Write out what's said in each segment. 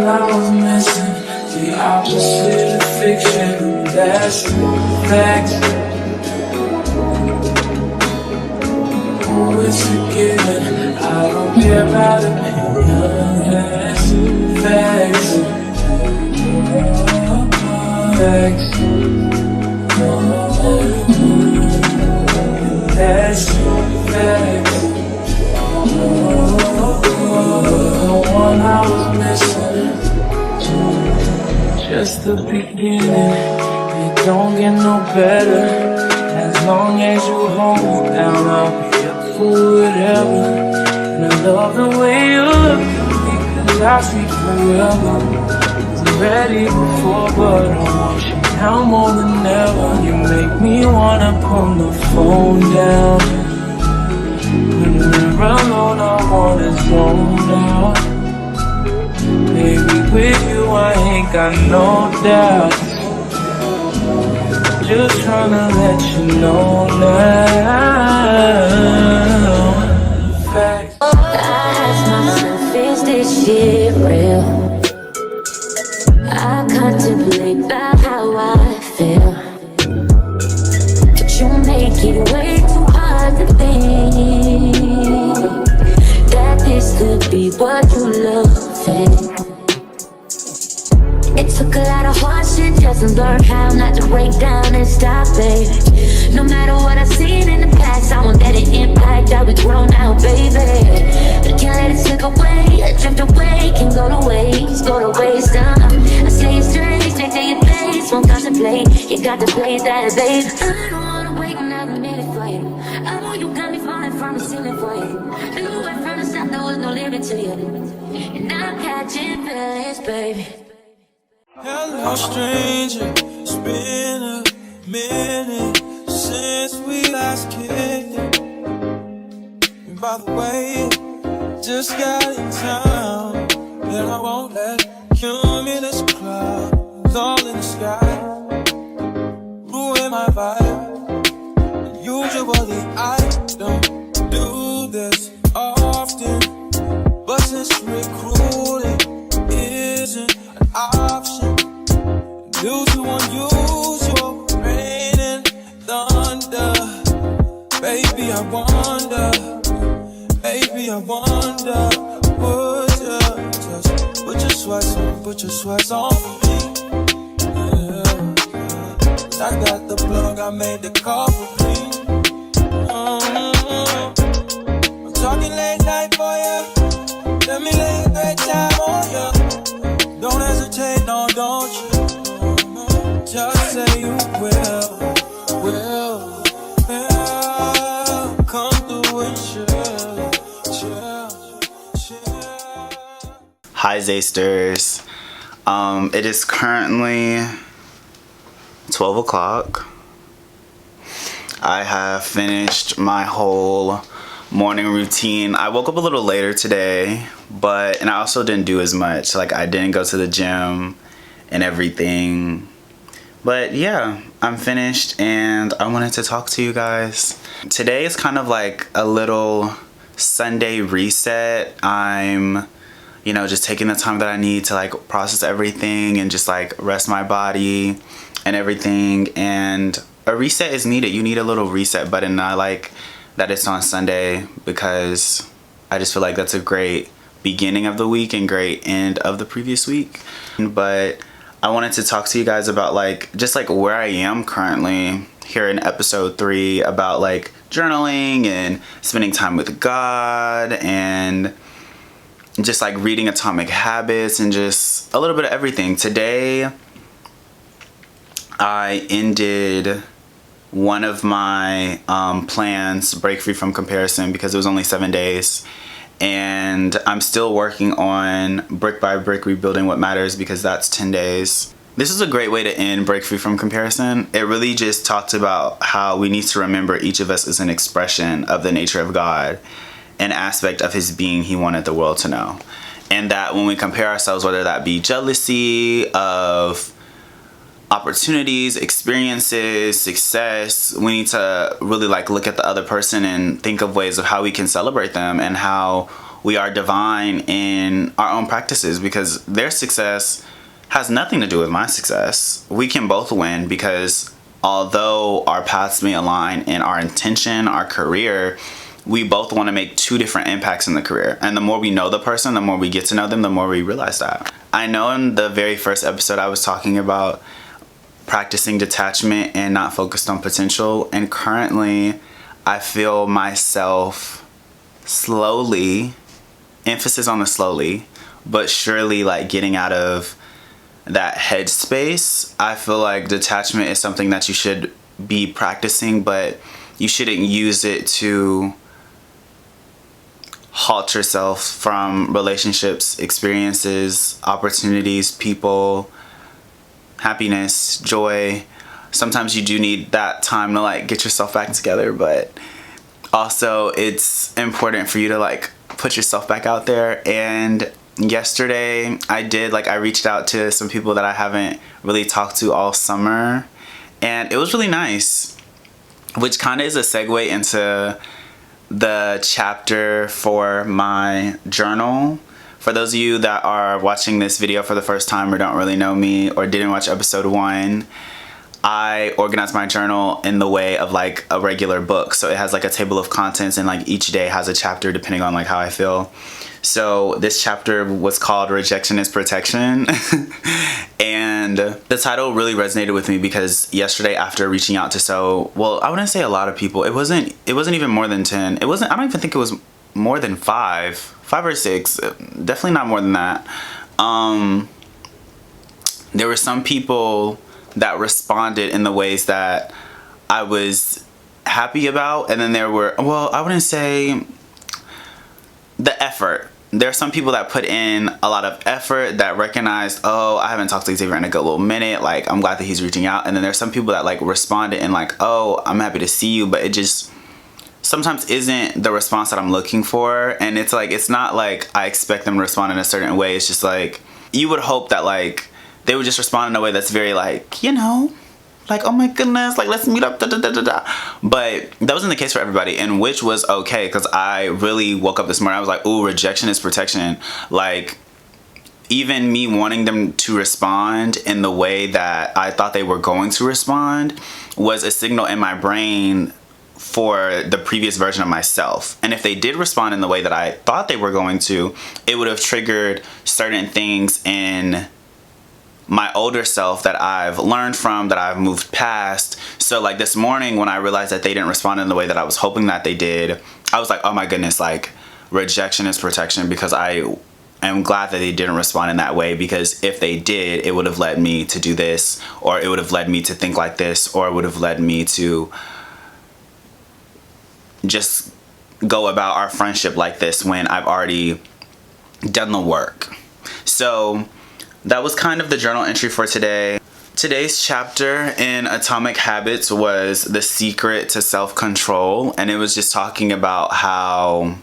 I was missing, the opposite of fiction. That's facts. Oh, it's a given. I don't care about opinion. That's facts. Facts. That's facts. The one I was missing. Just the beginning. It don't get no better. As long as you hold me down, I'll be up for whatever. And I love the way you look at me, 'cause I see forever. I'm ready before, but I want you now more than ever. You make me wanna put the phone down. When we're alone, I wanna zone out. Baby, with you I ain't got no doubt. Just tryna let you know now. Facts. I ask myself, is this shit real? I contemplate about how I feel, but you make it way too hard to think that this could be what you love. It took a lot of hard shit just to learn how not to break down and stop, baby. No matter what I've seen in the past, I won't let it impact how we grow now, baby. But I can't let it slip away, drift away, can go to waste, I say it straight to your face, won't contemplate, you got to play that, babe. I don't wanna wait another minute for you. I know you got me falling from the ceiling for you. Knew right from the start there was no limit to you, and I'm catching feelings, baby. Hello, stranger. It's been a minute since we last kicked it. And by the way, just got in town, and I won't let cumulus clouds all in the sky ruin my vibe. Usually I don't do this often, but since recruiting isn't an option due to unusual rain and thunder, baby I wonder, would you put your sweats on for me? Yeah. I got the plug, I made the call for me. I'm talking late night for ya. Let me lay a great time on ya. Don't hesitate, no, don't you? Just say you will. Come through and chill. Hi Zaysters. It is currently 12 o'clock. I have finished my whole morning routine. I woke up a little later today, and I also didn't do as much. Like, I didn't go to the gym and everything. But yeah, I'm finished and I wanted to talk to you guys. Today is kind of like a little Sunday reset. I'm, just taking the time that I need to like process everything and just like rest my body and everything. And a reset is needed. You need a little reset button. I like that it's on Sunday because I just feel like that's a great beginning of the week and great end of the previous week. But I wanted to talk to you guys about just where I am currently here in episode 3 about like journaling and spending time with God and just like reading Atomic Habits and just a little bit of everything. Today I ended one of my plans, Break Free from Comparison, because it was only 7 days. And I'm still working on Brick by Brick Rebuilding What Matters because that's 10 days. This is a great way to end Break Free from Comparison. It really just talked about how we need to remember each of us is an expression of the nature of God, an aspect of his being he wanted the world to know. And that when we compare ourselves, whether that be jealousy of opportunities, experiences, success, we need to really look at the other person and think of ways of how we can celebrate them and how we are divine in our own practices, because their success has nothing to do with my success. We can both win, because although our paths may align in our intention, our career, we both want to make two different impacts in the career. And the more we know the person, the more we get to know them, the more we realize that. I know in the very first episode I was talking about practicing detachment and not focused on potential. And currently I feel myself slowly, emphasis on the slowly, but surely like getting out of that headspace. I feel like detachment is something that you should be practicing, but you shouldn't use it to halt yourself from relationships, experiences, opportunities, people, happiness, joy. Sometimes you do need that time to like get yourself back together, but also it's important for you to like put yourself back out there. And yesterday I reached out to some people that I haven't really talked to all summer, and it was really nice, which kind of is a segue into the chapter for my journal. For those of you that are watching this video for the first time or don't really know me or didn't watch episode 1, I organize my journal in the way of like a regular book. So it has like a table of contents, and like each day has a chapter depending on like how I feel. So this chapter was called Rejection is Protection. And the title really resonated with me because yesterday, after reaching out to I wouldn't say a lot of people. It wasn't even more than 10. I don't even think it was more than 5 or 6. Definitely not more than that. There were some people that responded in the ways that I was happy about, and then there were, I wouldn't say the effort. There are some people that put in a lot of effort, that recognized, I haven't talked to Xavier in a good little minute, like I'm glad that he's reaching out. And then there's some people that like responded and like, I'm happy to see you, but it just sometimes isn't the response that I'm looking for. And it's like, it's not like I expect them to respond in a certain way. It's just like, you would hope that like they would just respond in a way that's very like, like, oh my goodness, like let's meet up, da da da da da. But that wasn't the case for everybody, and which was okay, because I really woke up this morning, I was like, ooh, rejection is protection. Like, even me wanting them to respond in the way that I thought they were going to respond was a signal in my brain for the previous version of myself. And if they did respond in the way that I thought they were going to, it would have triggered certain things in my older self that I've learned from, that I've moved past. So like this morning when I realized that they didn't respond in the way that I was hoping that they did, I was like, oh my goodness, like rejection is protection, because I am glad that they didn't respond in that way, because if they did, it would have led me to do this, or it would have led me to think like this, or it would have led me to just go about our friendship like this when I've already done the work. So that was kind of the journal entry for today. Today's chapter in Atomic Habits was The Secret to Self-Control, and it was just talking about how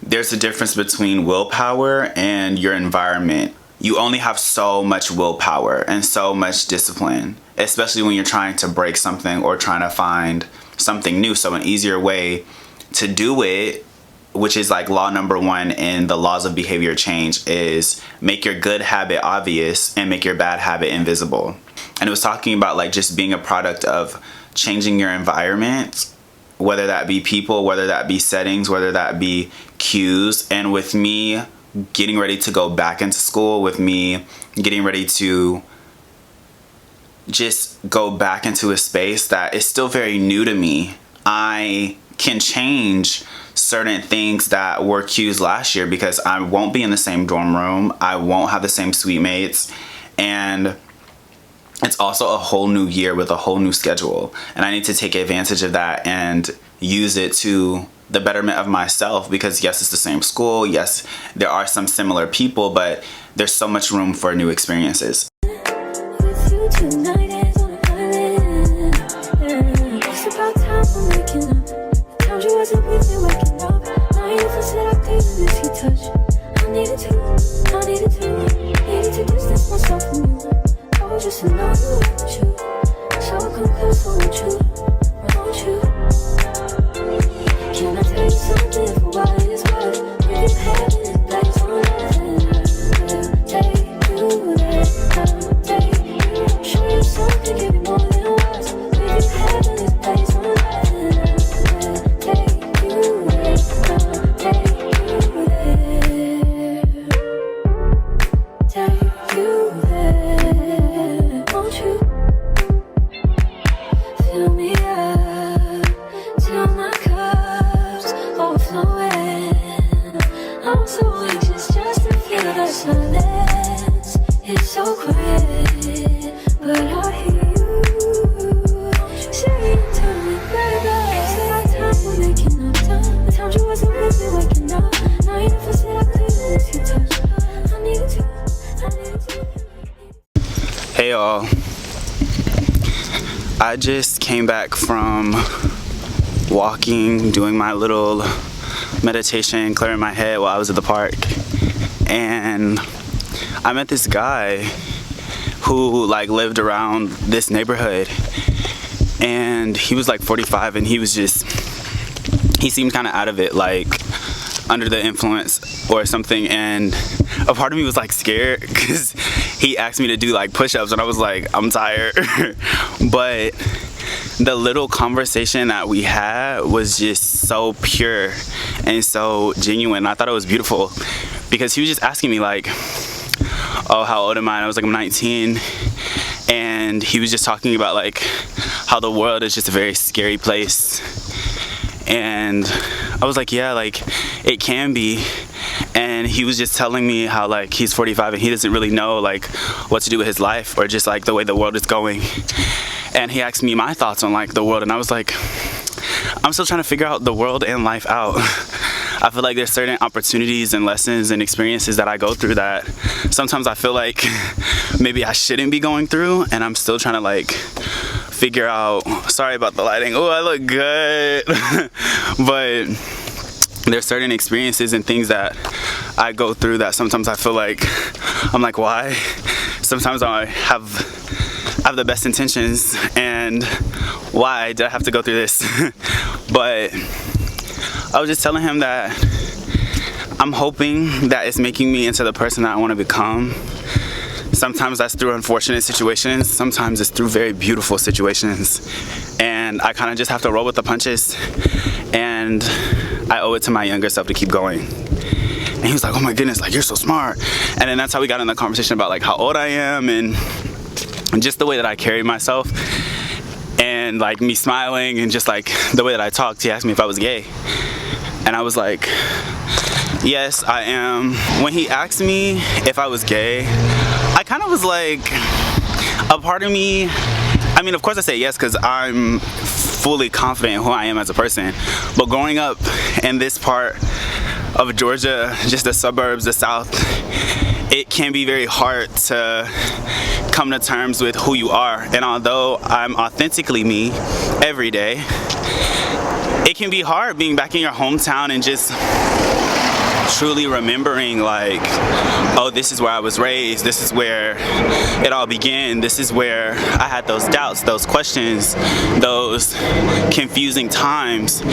there's a difference between willpower and your environment. You only have so much willpower and so much discipline, especially when you're trying to break something or trying to find something new. So an easier way to do it, which is like law number 1 in the laws of behavior change, is make your good habit obvious and make your bad habit invisible. And it was talking about like just being a product of changing your environment, whether that be people, whether that be settings, whether that be cues. And with me getting ready to go back into school, with me getting ready to just go back into a space that is still very new to me, I can change certain things that were cues last year, because I won't be in the same dorm room, I won't have the same suite mates, and it's also a whole new year with a whole new schedule, and I need to take advantage of that and use it to the betterment of myself, because yes, it's the same school, yes, there are some similar people, but there's so much room for new experiences. With you tonight is on an island. It's about time for waking up. Found you wasn't with me waking up. Now you feel seductive and this you touch. I needed to distance myself from you. I was just in love with you. So I come close, won't you? Can I tell you something for what it's worth? We've had it. silence is so quiet, but I hear you saying to me, baby. Said our time we're making up time. The times you wasn't with me waking up. Now you never said I couldn't miss your touch. I need you, I need you. Hey y'all, I just came back from walking, doing my little meditation, clearing my head while I was at the park, and I met this guy who like lived around this neighborhood, and he was like 45, and he seemed kind of out of it, like under the influence or something, and a part of me was like scared because he asked me to do like push-ups, and I was like, I'm tired. But the little conversation that we had was just so pure and so genuine. I thought it was beautiful because he was just asking me like, oh, how old am I? And I was like, I'm 19. And he was just talking about like how the world is just a very scary place. And I was like, yeah, like it can be. And he was just telling me how like he's 45 and he doesn't really know like what to do with his life or just like the way the world is going. And he asked me my thoughts on like the world, and I was like, I'm still trying to figure out the world and life out. I feel like there's certain opportunities and lessons and experiences that I go through that sometimes I feel like maybe I shouldn't be going through, and I'm still trying to like figure out, sorry about the lighting, oh I look good. But there's certain experiences and things that I go through that sometimes I feel like I'm like, why? Sometimes I have the best intentions, and why did I have to go through this? But I was just telling him that I'm hoping that it's making me into the person that I want to become. Sometimes that's through unfortunate situations, sometimes it's through very beautiful situations, and I kind of just have to roll with the punches, and I owe it to my younger self to keep going. And he was like, oh my goodness, like you're so smart. And then that's how we got in the conversation about like how old I am and just the way that I carry myself, and like me smiling, and just like the way that I talked. He asked me if I was gay, and I was like, yes, I am. When he asked me if I was gay, I kind of was like, a part of me, I mean, of course I say yes because I'm fully confident in who I am as a person, but growing up in this part of Georgia, just the suburbs, the South, it can be very hard to come to terms with who you are. And although I'm authentically me every day, it can be hard being back in your hometown and just truly remembering like, oh, this is where I was raised, this is where it all began, this is where I had those doubts, those questions, those confusing times.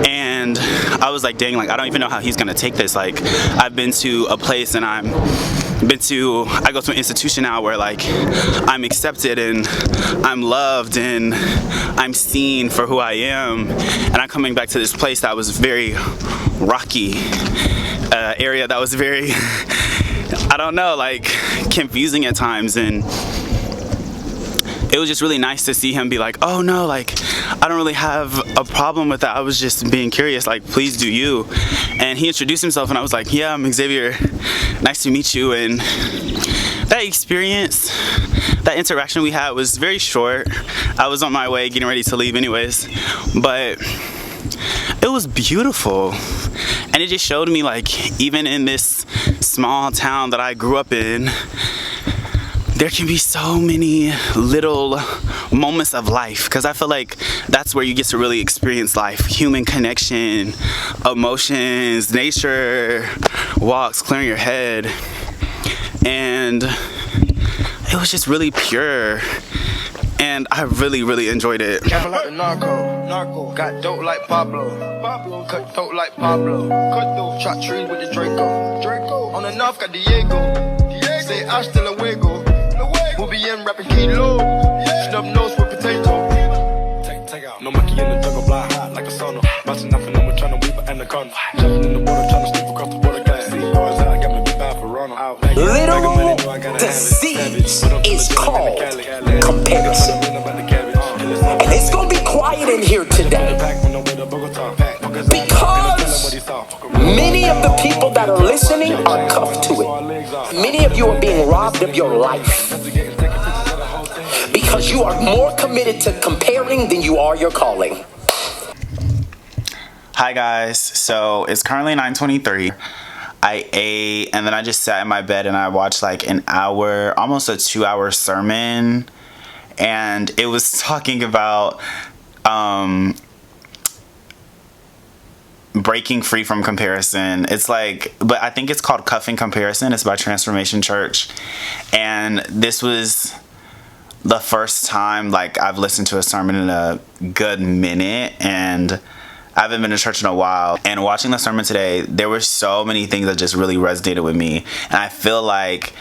And I was like, dang, like I don't even know how he's gonna take this. Like I've been to a place and I go to an institution now where like I'm accepted and I'm loved and I'm seen for who I am, and I'm coming back to this place that was very rocky, area that was very I don't know, like confusing at times. And it was just really nice to see him be like, oh no, like I don't really have a problem with that, I was just being curious, like please do you. And he introduced himself and I was like, yeah, I'm Xavier, nice to meet you. And that experience, that interaction we had was very short. I was on my way getting ready to leave anyways, but it was beautiful. And it just showed me like even in this small town that I grew up in, there can be so many little moments of life, because I feel like that's where you get to really experience life. Human connection, emotions, nature, walks, clearing your head. And it was just really pure. And I really, really enjoyed it. Careful like the narco. Got dope like Pablo. Cut throat like Pablo. Shot trees with the Draco. On the north got Diego. Say hasta luego. We'll be in rapping kilo. Snub nose with potato. Take out. No monkey in the jungle, blind hot like a sauna. Bouncing off and I'm trying to weave an anaconda. Jumping in the water, trying to sleep across the water glass. See cars out, got me big bad for Ronald. Literal disease is called comparison. And it's gonna be quiet in here today because Many of the people that are listening are cuffed to it. Many of you are being robbed of your life because you are more committed to comparing than you are your calling. Hi guys, so it's currently 9:23. I ate and then I just sat in my bed and I watched like an hour, almost a 2-hour sermon, and it was talking about breaking free from comparison. It's like, but I think it's called Cuffing Comparison. It's by Transformation Church, and this was the first time like I've listened to a sermon in a good minute, and I haven't been to church in a while. And watching the sermon today, there were so many things that just really resonated with me, and I feel like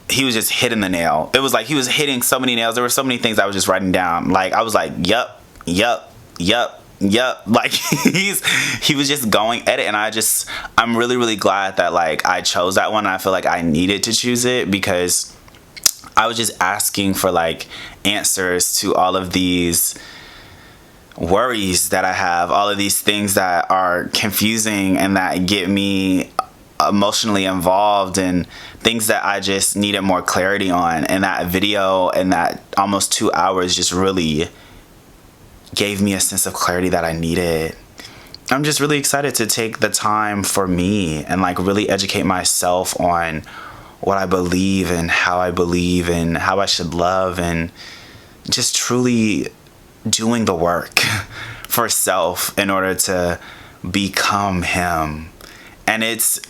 he was just hitting the nail. It was like he was hitting so many nails. There were so many things I was just writing down. Like I was like, yup. Like he was just going at it, and I'm really glad that like I chose that one. And I feel like I needed to choose it because I was just asking for like answers to all of these worries that I have, all of these things that are confusing and that get me emotionally involved, and things that I just needed more clarity on. And that video and that almost 2 hours just really gave me a sense of clarity that I needed. I'm just really excited to take the time for me and like really educate myself on what I believe and how I should love, and just truly doing the work for self in order to become him. And it's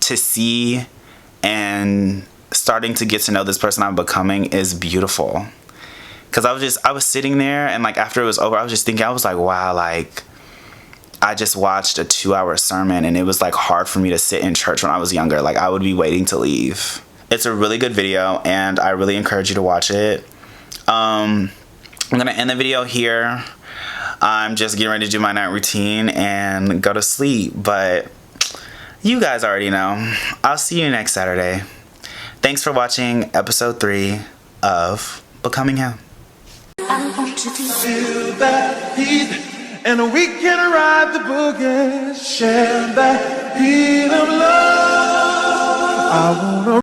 to see and starting to get to know this person I'm becoming is beautiful. Because I was sitting there, and like after it was over, I was just thinking, I was like, wow, like I just watched a 2-hour sermon, and it was like hard for me to sit in church when I was younger. Like I would be waiting to leave. It's a really good video, and I really encourage you to watch it. I'm gonna end the video here. I'm just getting ready to do my night routine and go to sleep, but you guys already know. I'll see you next Saturday. Thanks for watching episode 3 of Becoming Him. Feel that heat, and we can ride the boogie, share that beat of love. I wanna